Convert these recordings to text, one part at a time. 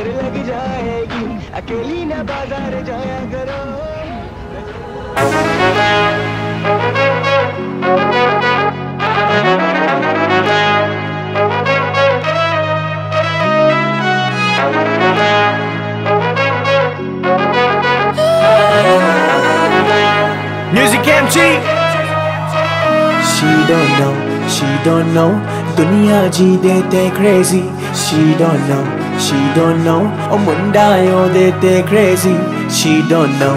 नजर लग जाएगी, अकेली ना बाजार जाया करो। Music MG. She don't know, दुनिया जी देते crazy. She don't know, ओ मुंडा यो देते crazy. She don't know,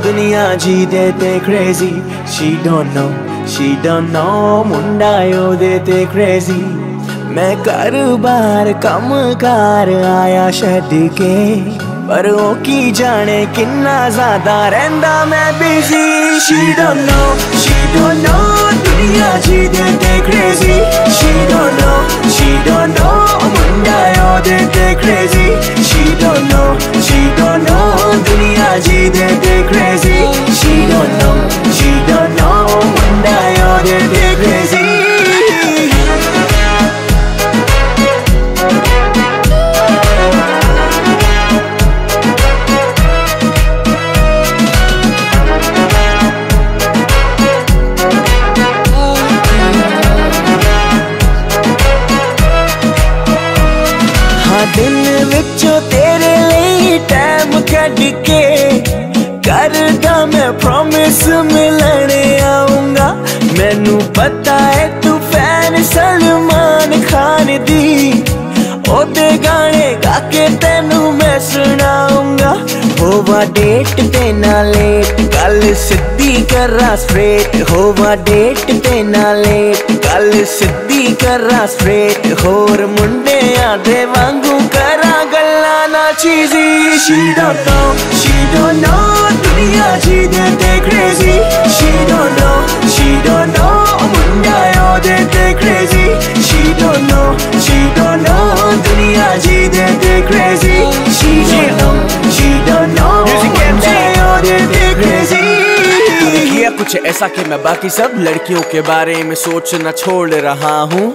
दुनिया जी देते crazy. She don't know, मुंडा यो देते crazy. मैं कारोबार कम कार आया छड्ड के, पर ओ की जाने किन्ना ज्यादा रहंदा मैं बिजी। She don't know, दुनिया जी देते crazy. She don't know, मुंडा यो देते crazy. She don't know, दुनिया जी देते crazy. She don't know, मुंडा यो देते crazy. दिन विचों तेरे लिए टाइम कढ के करदा मैं प्रॉमिस मिलने आऊंगा। मैनू पता है तू फैन सलमान खान दी, ओदे गाने गा के तेनू मैं सुनाऊंगा। होवा डेट ते ना लेट, गल सिद्धी करा स्ट्रेट। होवा डेट ते ना लेट, गल सिद्धी करा स्ट्रेट। होर मुंडे आदे वांगू करा गल्ला ना चीजी। She don't know, दुनिया जी देते crazy. She don't know, मुंडा यो देते crazy. She don't know, दुनिया जी देते crazy. She don't know, मुंडा यो देते crazy. किया कुछ ऐसा कि मैं बाकी सब लड़कियों के बारे में सोचना छोड़ रहा हूँ।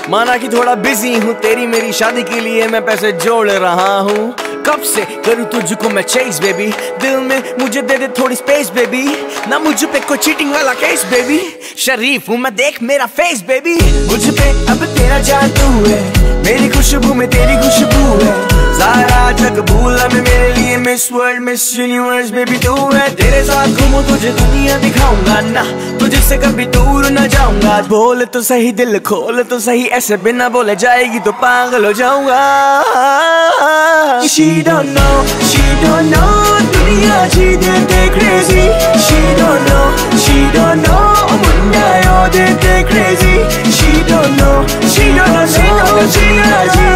माना कि थोड़ा बिजी हूँ, तेरी मेरी शादी के लिए मैं पैसे जोड़ रहा हूँ। कब से करूँ तुझको मैं चेस बेबी, दिल में मुझे दे दे थोड़ी स्पेस बेबी। ना मुझ पे कोई चीटिंग वाला केस बेबी, शरीफ हूँ मैं देख मेरा फेस बेबी। मुझ पे अब तेरा जादू है, मेरी खुशबू में तेरी खुशबू है। सारा जग भूला मैं मेरे लिए miss world miss universe baby तू है। तेरे साथ घूमूं तुझे दुनिया दिखाऊंगा ना, तुझसे कभी दूर न जाऊंगा। बोल तो सही दिल खोल तो सही, ऐसे बिना बोले जाएगी तो पागल हो जाऊंगा। She don't know, दुनिया जी देते crazy. She don't know, मुंडा यो देते crazy. She don't know, दुनिया जी